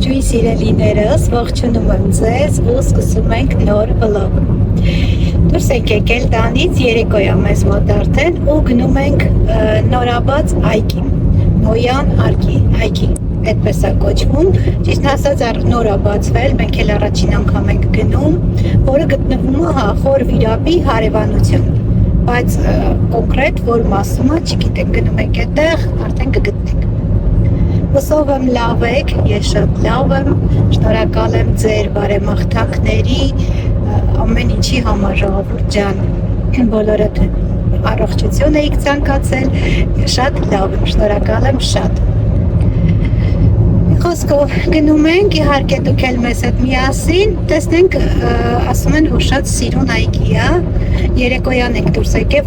Ողջույն սիրելիներս, ողջունում եմ ձեզ ու սկսում ենք նոր վլոգ։ Դուրս ենք եկել տանից, երեկոյա մեզ մոտ արդեն ու գնում ենք նորաբաց այգի, Նոյան այգի, այդպես է կոչվում, ճիշտն ասած նոր է բացվել, մենք էլ առաջին անգամ ենք գնում, որը գտնվում է Խոր Վիրապի հարևանություն, բայց կոնկրետ որ մասում է, չգիտենք, գնում ենք այդտեղ, արդեն կգտնենք։ Հուսով եմ լավ եք, ես շատ լավ եմ, շնորհակալ եմ ձեր բարեմաղթանքների, ամեն ինչի համար ժողովուրդ ջան, բոլորդ առողջություն եք ցանկացել, շատ լավ եմ, շնորհակալ եմ շատ։ Խոսքով գնում ենք, իհարկե դուք էլ մեզ հետ միասին, տեսնենք, ասում են, որ շատ սիրուն այգի է, երեկոյան ենք դուրս եկել,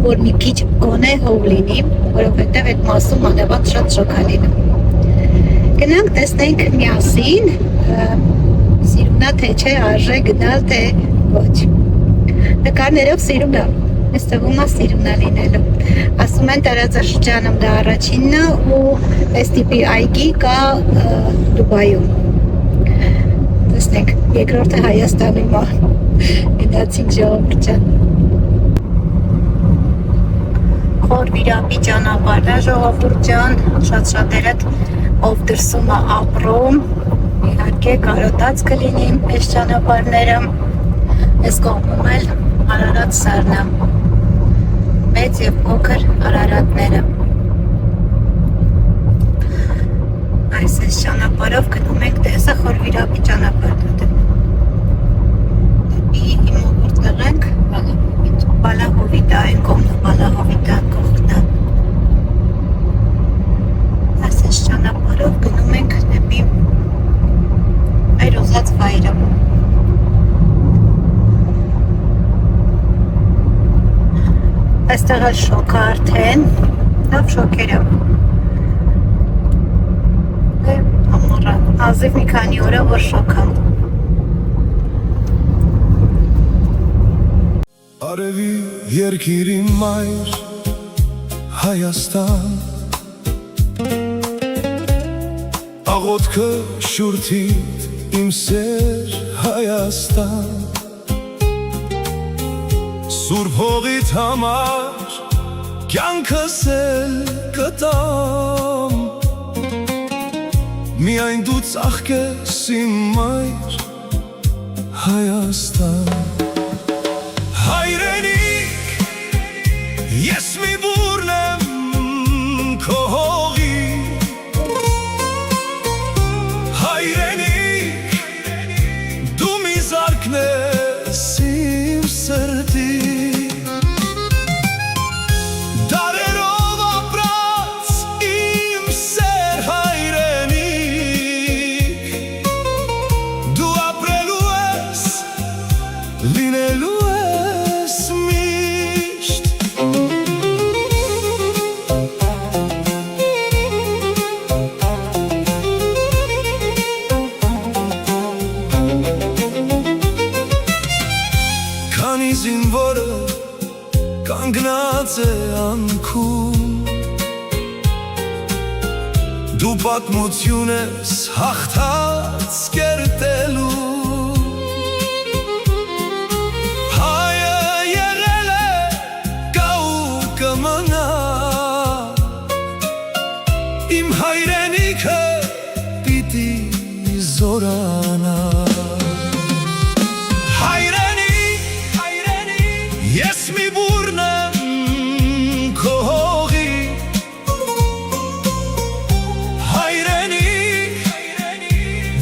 որ մի քիչ գոնե հով լինի, որովհետև այդ մասում անևած շատ շոգ է լինում։ Գնանք տեսնենք միասին, սիրուն է թե չէ, արժե գնալ թե ոչ։ Նկարներով սիրուն է, ես թվում է սիրուն է լինելու։ Ասում են տարածաշրջանում դա առաջինն է ու այս տիպի այգի կա Դուբայում։ Տեսնենք, երկրորդը Հայաստանում է։ Գնացինք ժողովուրդ ջան։ Խոր Վիրապի ճանապարհն է ժողովուրդ ջան, շատ-շատերը ով դրսում է ապրում, իհարկե կարոտած կլինի այս ճանապարհները, այս կողմում էլ Արարատ սարն է, մեծ և փոքր Արարատները։ Այս ճանապարհով գնում ենք, տեսա Խոր Վիրապի ճանապարհն է, դեպի հիմա որտեղ ենք, Բալահովիտը, այն կողմը Բալահովիտը կողքն է։ Այս ճանապարհով գնում ենք դեպի մեր ուզած վայրը։ Այստեղ էլ շոգ է արդեն, լավ շոգեր է։ Ամառը, ազիվ մի քանի օր է, որ շոգ է։ Արևի երկիրի մայր Հայաստան, աղոթքը շուրթիդ իմ սեր Հայաստան, Սուրբ հողիդ համար կյանքս էլ կտամ, միայն դու ծաղկես իմ մայր Հայաստան։ Հայրենիք, ես մի բուրն եմ քո հողի, հայրենիք, դու մի զարկն ես իմ սրտի, դարերով ապրած իմ սեր հայրենիք, դու ապրելու ես, լինելու զինվորը կանգնած է անքում, դու պատմություն ես հաղթած կերտելու, հայը եղել է կա ու կմնա, իմ հայրենիքը պիտի զորանա։ Ես մի բուրն եմ քո հողի, հայրենիք,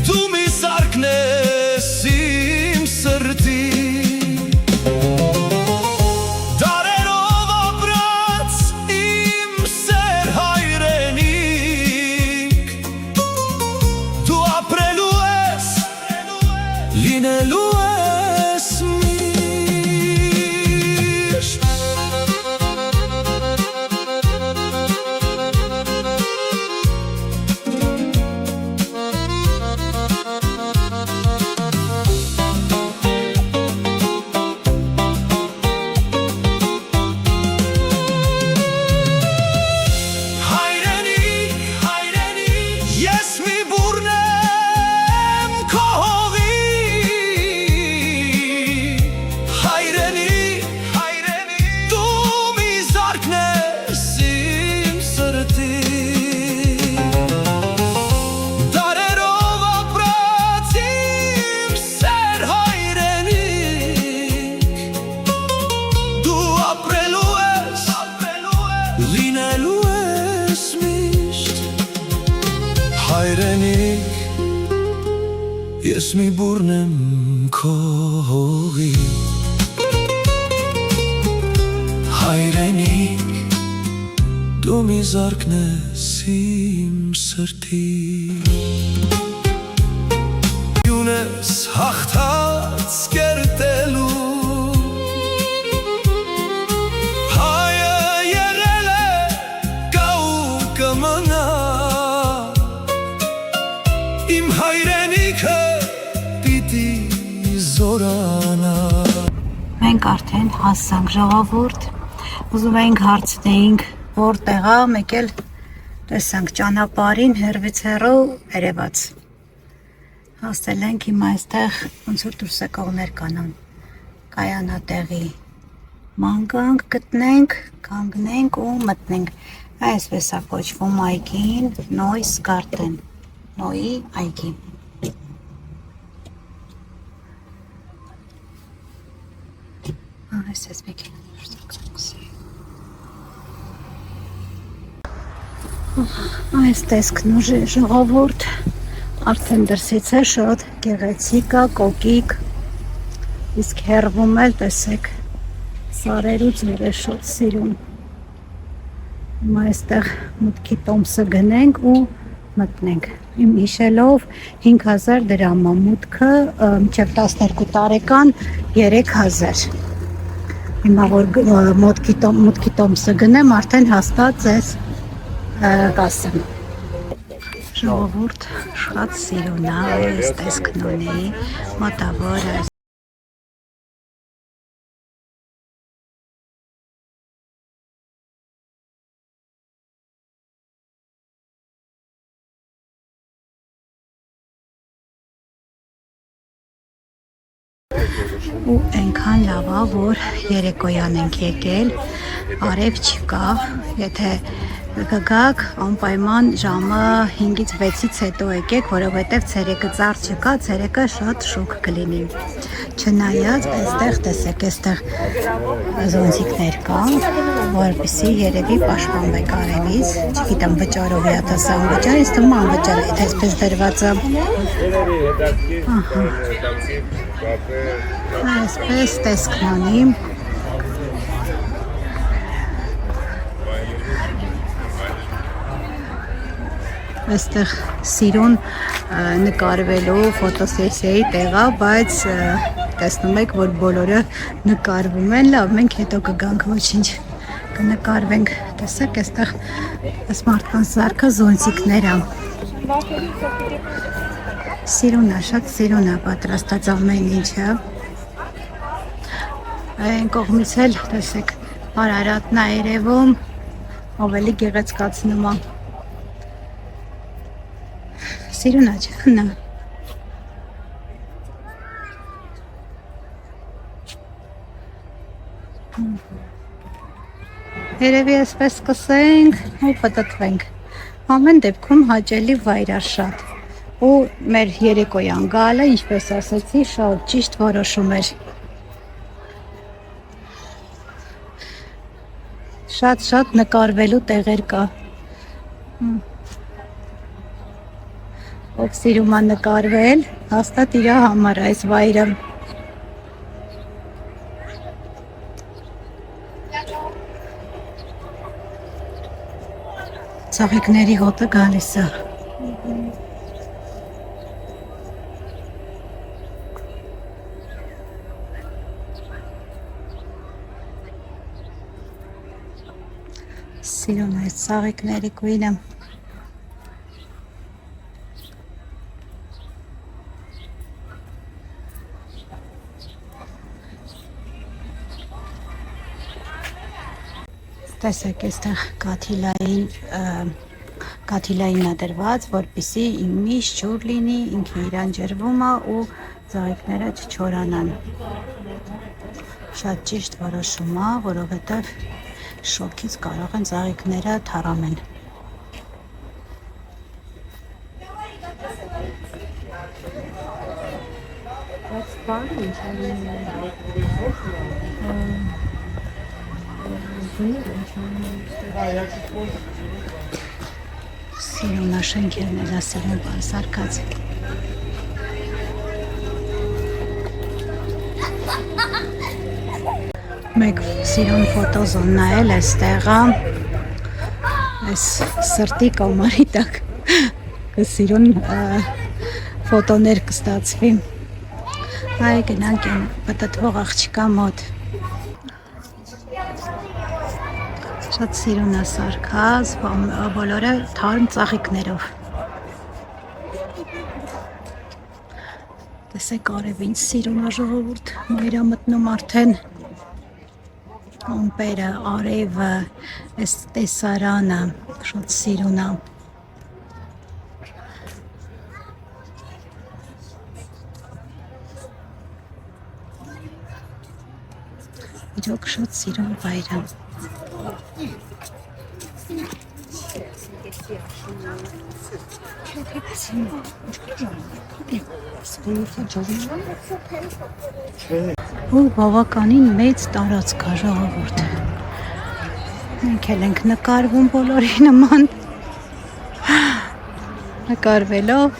դու մի զարկն ես իմ սրտի, դարերով ապրած իմ սեր հայրենիք, դու ապրելու ես, լինելու ես Հայրենիք, ես մի բուրն եմ հայրենիք Ես մի բուրն եմ քո հողի Հայրենիք Դու մի զարկն ես իմ սրտի Յունես հաղթած կերտելու Հայը եղել է կա ու կմնա Իմ հայրենիքը պիտի զորանա Մենք արդեն հասանք ժողովուրդ Ուզում էինք հարցնեինք որտեղ է, մեկ էլ տեսանք ճանապարհին հեռվից հեռու երևաց Հասել ենք հիմա այստեղ ոնց որ դուրս եկողներ կանան կայանատեղի ման գանք գտնենք, կանգնենք ու մտնենք այսպես է կոչվում այգին Նոյս Գարտեն Նոյի այգի Այսպես մեքենան դուրս Այս տեսքն ուժի ժողովուրդ արդեն դրսից է շատ գեղեցիկ է, կոկիկ իսկ հեռվում էլ տեսեք սարերու ձեր է շատ սիրուն հիմա այստեղ մուտքի տոմսը գնենք ու մտնենք իմ հիշելով 5000 դրամ է մուտքը մինչև 12 տարեկան 3000 հիմա որ մուտքի տոմսը գնեմ արդեն հաստատ ձեզ կասեմ ժողովուրդ շատ սիրուն է այս տեսքն ունի մոտավոր ու այնքան լավ է որ երեկոյան ենք եկել արև չկա եթե կգաք անպայման ժամը 5-ից 6-ից հետո եկեք, որովհետև ցերեկը ծառ չկա, ցերեկը շատ շոգ կլինի։ Չնայած այստեղ տեսեք, այստեղ զոնտիկներ կան, որպեսզի երևի պաշտպանվեք արևից, չգիտեմ վճարով է դասա անվճար, ինձ թվում է անվճար է, եթե այսպես դրված է։ Այսպես տեսքն ունի։ Այստեղ սիրուն նկարվելու ֆոտոսեսիայի տեղ է, բայց տեսնում եք, որ բոլորը նկարվում են, լավ, մենք հետո կգանք, ոչինչ կնկարվենք, տեսեք, այստեղ այս մարդկանց զարքը զոնտիկներ է։ Սիրուն է, շատ սիրուն է պատրաստած ամեն ինչը։ Այն կողմից էլ, տեսեք, Արարատն է երևում, ավելի գեղեցկացնում է։ Սիրուն է, չէ՞, նա։ Երևի այսպես սկսենք ու պտտվենք։ Ամեն դեպքում հաճելի վայր է շատ։ Ու մեր երեկոյան գալը, ինչպես ասեցի, շատ ճիշտ որոշում էր։ Շատ նկարվելու տեղեր կա։ Ով սիրում է նկարվել, հաստատ իր համար այս վայրը։ Ծաղիկների հոտը գալիս է։ Սիրուն այս ծաղիկների գույնը։ Տեսեք, այստեղ կաթիլային է դրված, որպեսզի միշտ ջուր լինի, ինքը իրան ջրվում է ու ծաղիկները չչորանան։ Շատ ճիշտ որոշում է, որովհետև շոգից կարող են ծաղիկները թառամեն։ Սիրունա շենքերն էլ ասիրուն բան սարկած։ Մեկ սիրուն ֆոտոզոն նայել էստեղա, այս սրտի կամարի տակ սիրուն ֆոտոներ կստացվի։ Այ գնանք են պտտվող աղջիկա մոտ։ Շատ սիրուն է սարքած, բոլորը թարմ ծաղիկներով։ Տեսեք արևին սիրուն է ժողովուրդ, մայրա մտնում արդեն ամպերը, արևը, այս տեսարանը, շատ սիրուն է։ Իրոք շատ սիրուն վայր է։ Ու բավականին մեծ տարածք է ժողովուրդ։ Մենք էլ ենք նկարվում բոլորի նման։ Նկարվելով,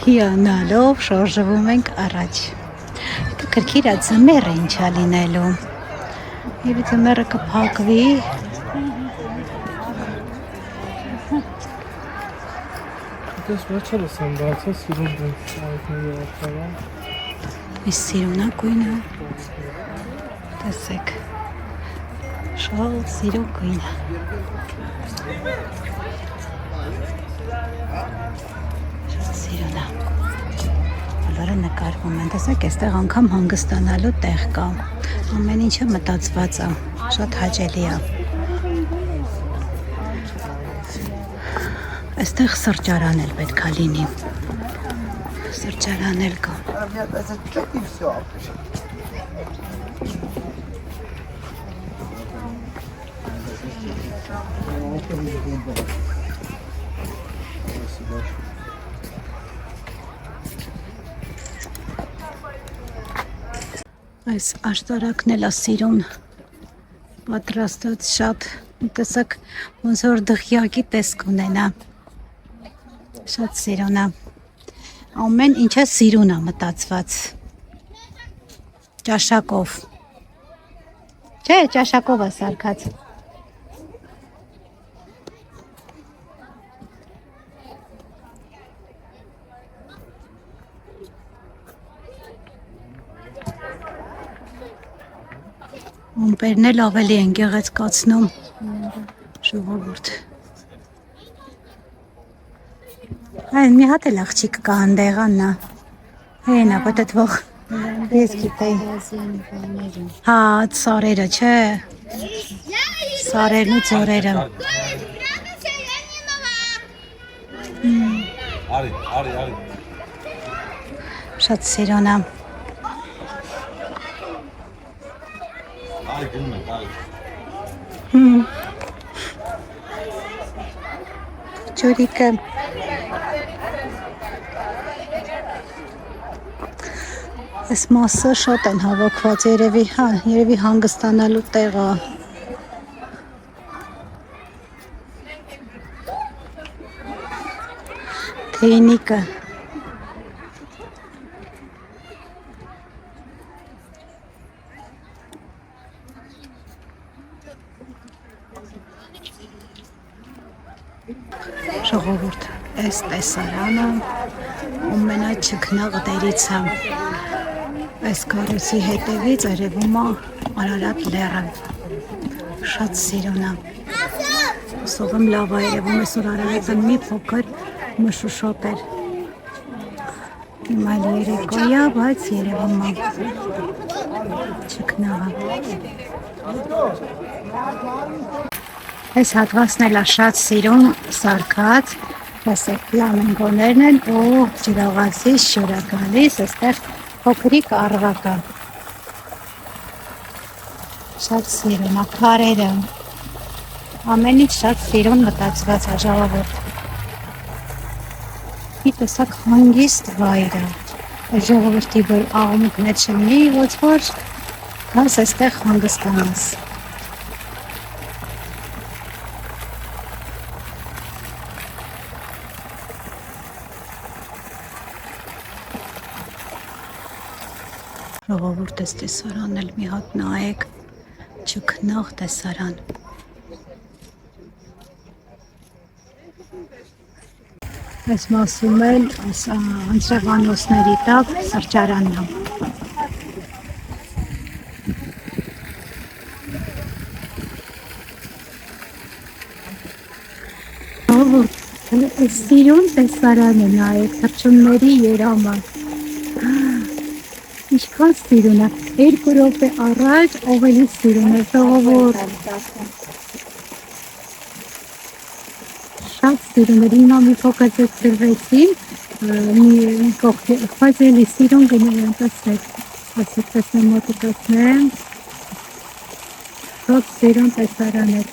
հիանալով շարժվում ենք առաջ։ Կրկիրա ձմեռը ինչա լինելու։ Եվ ձմեռը կփակվի։ Դες վերջերը սեն բացա սիրուն դենց այդների արդավա։ Այս սիրունա գույնը, տեսեք, շատ սիրուն գույնը։ Շատ սիրուն է։ Բոլորը նկարվում են, տեսեք, այստեղ անգամ հանգստանալու տեղ կա։ Ամեն ինչը մտածված է, շատ հաճելի է։ Այստեղ սրճարան էլ պետք է լինի։ Սրճարան էլ կա։ Այս աշտարակն էլ է սիրուն պատրաստած շատ, տեսակ ոնց որ դղյակի տեսք ունենա, շատ սիրուն է, ամեն ինչը սիրուն է մտածված, ճաշակով, չէ, ճաշակով է սարքած։ Ամպերն էլ ավելի են գեղեցկացնում ժողովուրդ։ Այն մի հատ էլ աղջիկ կա հանդեղ Աննա։ Հենա պտտվող։ Ես գիտեի։ Հա, սարերը, չէ։ Սարերն ու ձորերը։ Արի։ Շատ սիրուն է։ Ջուրիկը այս մասը շատ են հավաքված երևի, հա, երևի հանգստանալու տեղ է։ Թեյնիկը ժողովուրդ, այս տեսարանը ամենաչքնաղդերից է, այս կառույցի հետևից երևում է Արարատ լեռը, շատ սիրուն է, հուսով եմ լավ է երևում, այսօր Արարատը մի փոքր մշուշոտ էր, հիմա երեկոյ է, բայց երևում է չքնաղը։ Այս հատվածն էլ է շատ սիրուն սարքած, տեսեք ֆլամենկոներն են ու ջրաղացից ջուր է գալիս, այստեղ փոքրիկ առվակա։ Շատ սիրուն է, քարերը, ամեն ինչ շատ սիրուն մտածված է ժողովուրդ։ Մի տեսակ հանգիստ վայր է, ժողովրդի որ աղմուկներ չլինի, ոչ որ գաս այստեղ հանգստանաս։ Ժողովուրդ էս տեսարանն էլ մի հատ նայեք, չքնաղ տեսարան։ Այս մասում էլ անձրևանոցների տակ սրճարանն է։ Սիրուն տեսարանը նայեք, թռչունների երամը։ Ինչքան սիրուն է, 2 րոպե առաջ ավելի սիրուն է, ժողովուրդ։ Շատ սիրուն էր, հիմա մի փոքր ծրվեցին, մի կողքել, բայց էլի սիրուն գնել եմ, տեսեք, ասեք տեսնեմ մոտի տեսնեմ, շատ սիրուն տեսարան էր։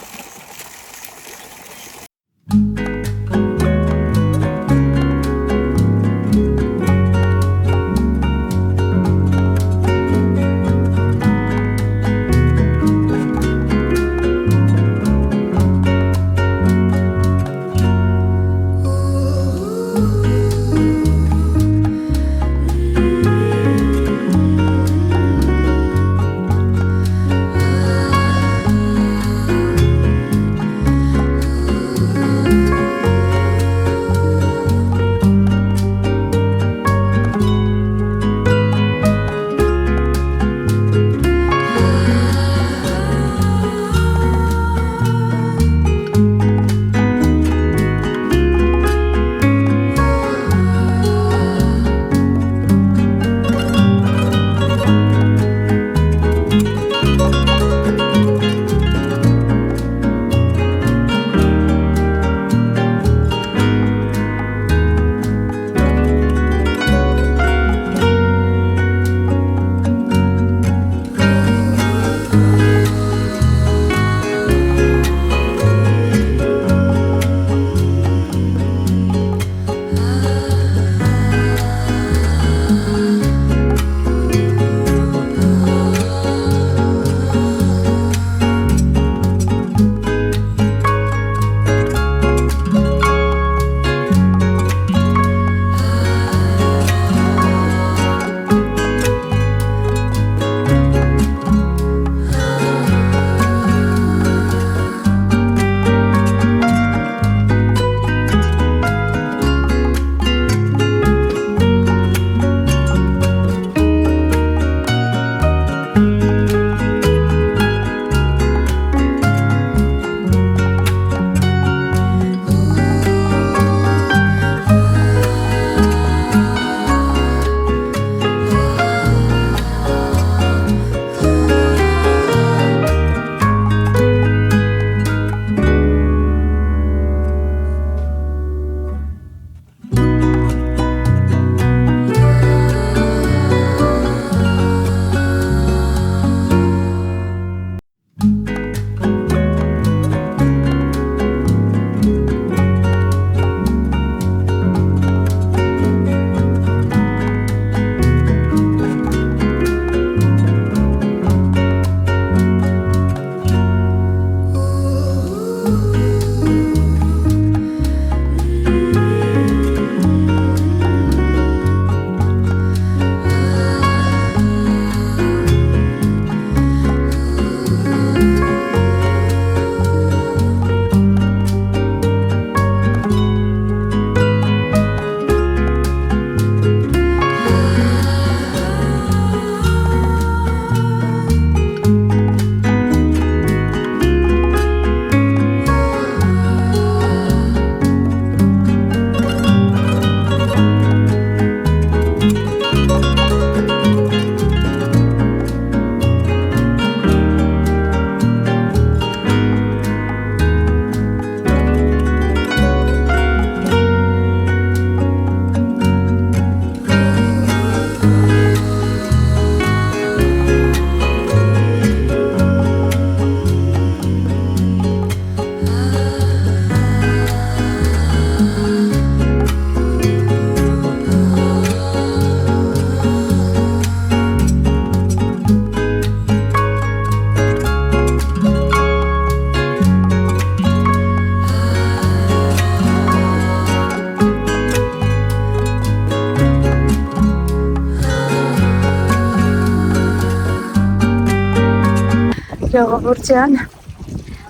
Գորջյան,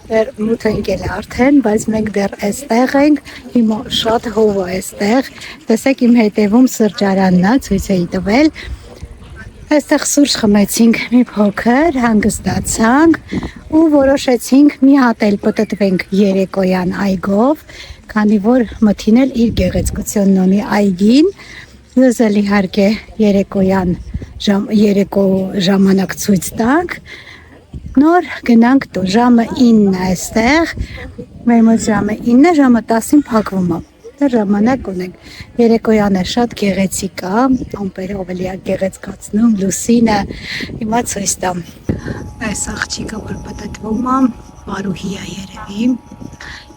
դեռ մութը ընկել է արդեն, բայց մենք դեռ այստեղ ենք, հիմա շատ հով է այստեղ, տեսեք իմ հետևում սրճարանն է, ցույց էի տվել, այստեղ սուրճ խմեցինք մի փոքր, հանգստացանք ու որոշեցինք մի հատ էլ պտտվենք երեկոյան այգով, քանի որ մթին էլ իր գեղեցկությունն ունի այգին, ձեզ էլ իհարկե երեկո ժամանակ ցույց տանք, նոր գնանք տուն, ժամը 9 է այստեղ, մեր մոտ ժամը 9, ժամը 10-ին փակվում է, դեռ ժամանակ ունենք, երեկոյանը շատ գեղեցիկ է, ամպերով էլ է գեղեցկացնում, լուսինը, հիմա ցույց տամ, այս աղջիկը որ պտտվում է, Մարուհի է երևի,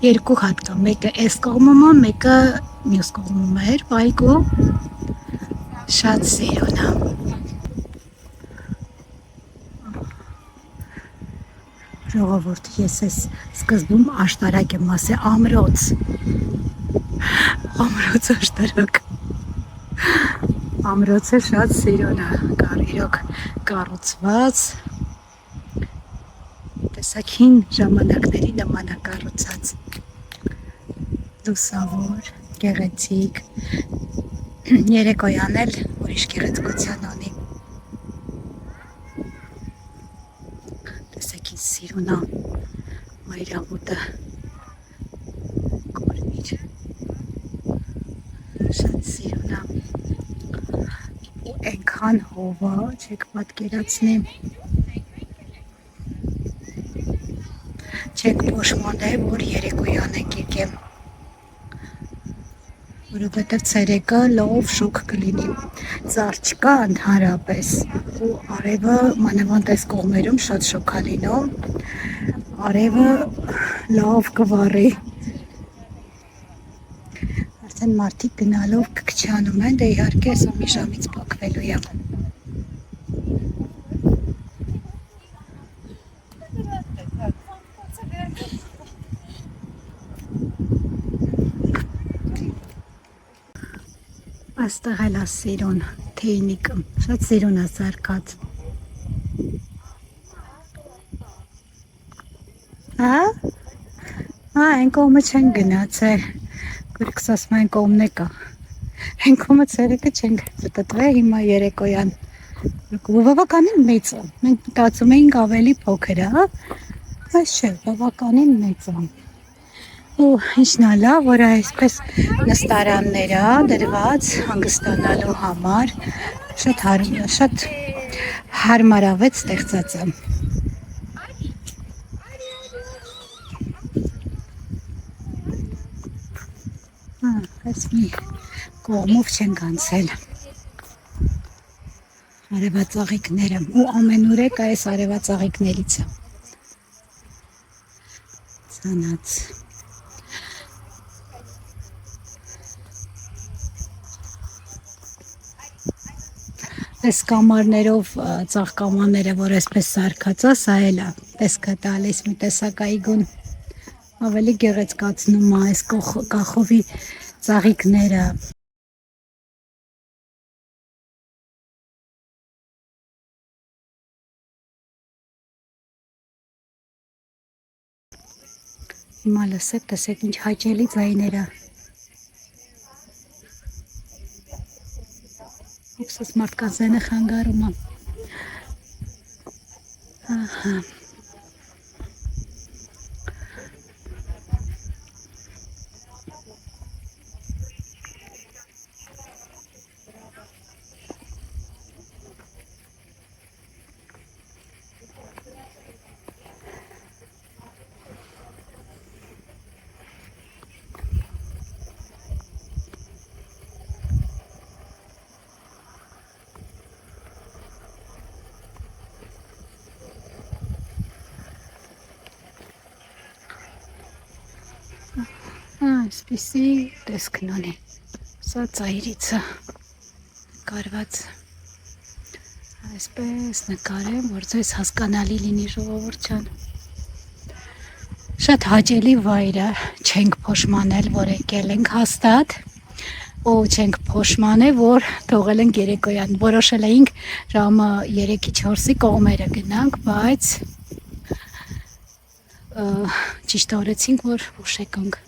երկու հատ կա, մեկը այս կողմում է, մեկը մյուս կողմում էր, այգու, շատ սիրուն է։ Ժողովուրդ, ես ես սկզբում աշտարակ եմ ասել ամրոց աշտարակ, ամրոցը շատ սիրուն է, իրոք կառուցված, տեսակ հին ժամանակների նման է կառուցած, լուսավոր, գեղեցիկ, երեկոյան էլ ուրիշ գեղեցկություն ունի, տեսեք ինձ սիրուն է, մայրամուտը, կորնիր, շատ սիրուն է, ու ենքան հովա, չեք պատկերացնեմ, չեք փոշմանել, որ երեկոյան եք եկեմ, որովհետև ցերեկը լավ շոկ կլինի, ծառ չկա ընդհանրապես, ու արևը մանավանդ այս կողմերում շատ շոկ է լինում, արևը լավ կվառի, արդեն մարդիկ գնալով կքչանում են, դե իհարկե սա մի ժամից փակվելու է։ Այստեղ էլ է սիրուն թեյնիկը, շատ սիրուն է զարգած։ Այն կողմը չեն գնացել, գրքս ասում այն կողմն է կա, այն կողմը ցերեկը չենք պտտվել, հիմա երեկոյան, բավականին մեծ է, մենք մտածում էինք ավելի փոքր է, բայց չէ, բավականին մեծ է։ Ու ինչն է լավ, որ այսպես նստարաններ է դրված հանգստանալու համար, շատ հարմարավետ ստեղծած է։ Այս մի կողմով չենք անցել արևածաղիկները ու ամենուրեք այս արևածաղիկներից է ծանած։ Այս կամարներով ծաղկամանները, որ այսպես սարքած է, սա էլ է, տեսքը տալիս մի տեսակ այգուն, ավելի գեղեցկացնում է այս կախովի ծաղիկները։ Հիմա լսեք, տեսեք ինչ հաճելի ձայներ է։ Ուսս մարդկանց ձայնը խանգարում է։ Ահա։ Այսպիսի տեսքն ունի, սա ծայրից է նկարված, այսպես նկարեմ, որ ձեզ հասկանալի լինի ժողովուրդ ջան, շատ հաճելի վայր է, չենք փոշմանել, որ եկել ենք հաստատ, ու չենք փոշմանել, որ թողել ենք երեկոյան, որոշել էինք ժամը 3-4-ի կողմերը գնանք, բայց ճիշտ արեցինք, որ ուշ եկանք։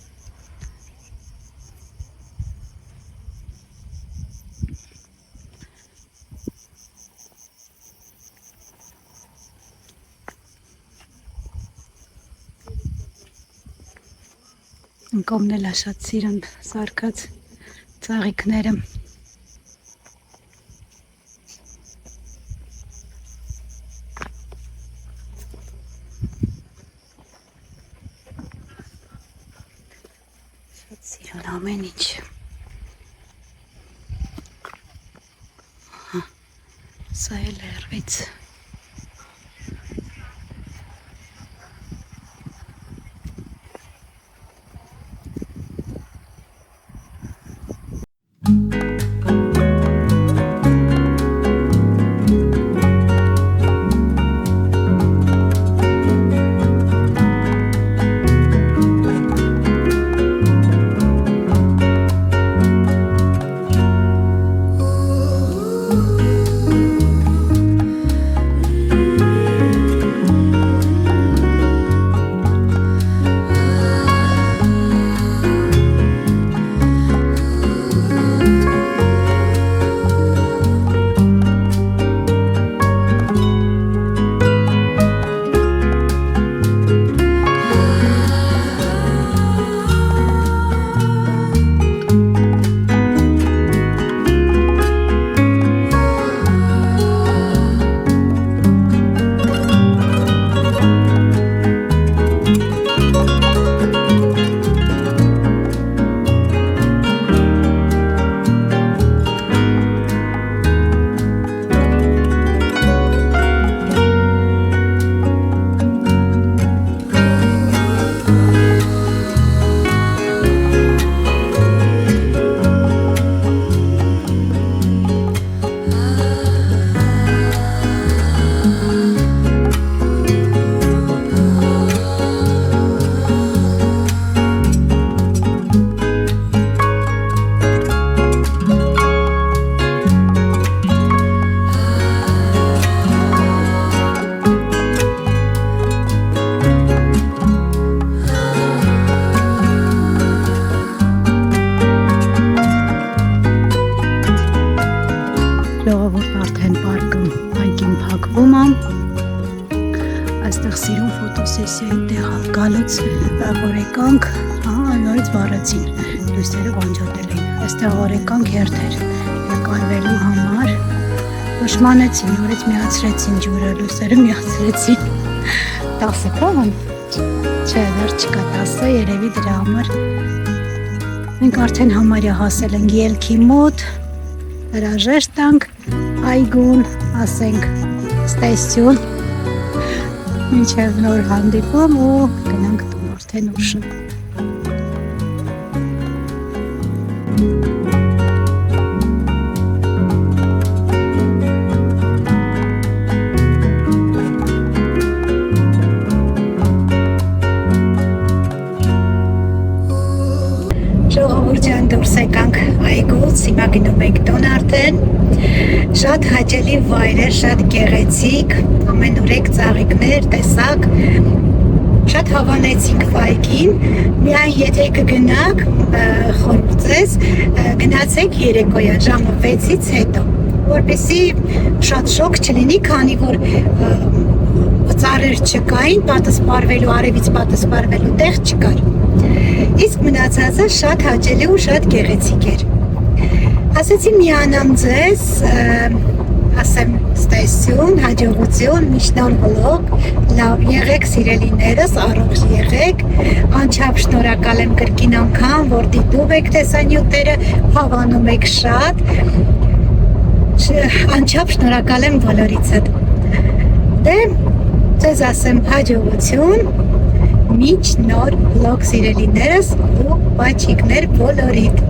Ընկոմն էլ շատ սիրուն սարկած ծաղիկները։ Շատ սիրուն ամեն ինչ։ Սա էլ երվից։ Ժողովուրդն արդեն պարկը այգին փակվում է։ Այստեղ սիրուն ֆոտոսեսիայի տեղ գալուց որ եկանք, նորից վառեցին, լույսերը վանջատել էին։ Այստեղ որ եկանք հերթեր կարվելու համար, ուշմանեցին, նորից միացրեցին ջուրը, լույսերը միացրեցին։ 10 կան, չէ, դեռ չկա 10, երևի դրա համար։ Մենք արդեն համարյա հասել ենք ելքի մոտ, հրաժեշտ տանք այգուն, ասենք ստեսյուն, մինչև նոր հանդիպում ու գնանք տուն արդեն ուշը։ Ժողովուրդյան դուրս եկանք այգուց, հիմա գնում ենք տուն արդեն, շատ հաճելի վայր է, շատ գեղեցիկ, ամենուրեք ծաղիկներ, տեսակ, շատ հավանեցինք վայգին, միայն եթե կգնաք, խորհուրդ գնացեք երեկոյան ժամը 6-ից հետո, որպեսզի շատ շոկ չլինի, քանի որ ծառեր չկային, պատսպարվելու, արևից պատսպարվելու տեղ չկար։ Իսկ մնացածը շատ հաճելի ու շատ գեղեցիկ էր։ Ասեցի միանամ ձեզ, ասեմ ստեսյուն, հաջողություն, միշտ նոր վլոգ, լավ եղեք սիրելիներս, առողջ եղեք, անչափ շնորհակալ եմ կրկին անգամ, որ դիտում եք տեսանյութերը, հավանում եք շատ, անչափ շնորհակալ եմ բոլորիցդ։ Դե ձեզ ասեմ հաջողություն, միջ նոր վլոգ սիրելիներս ու բաչիկներ բոլորիդ։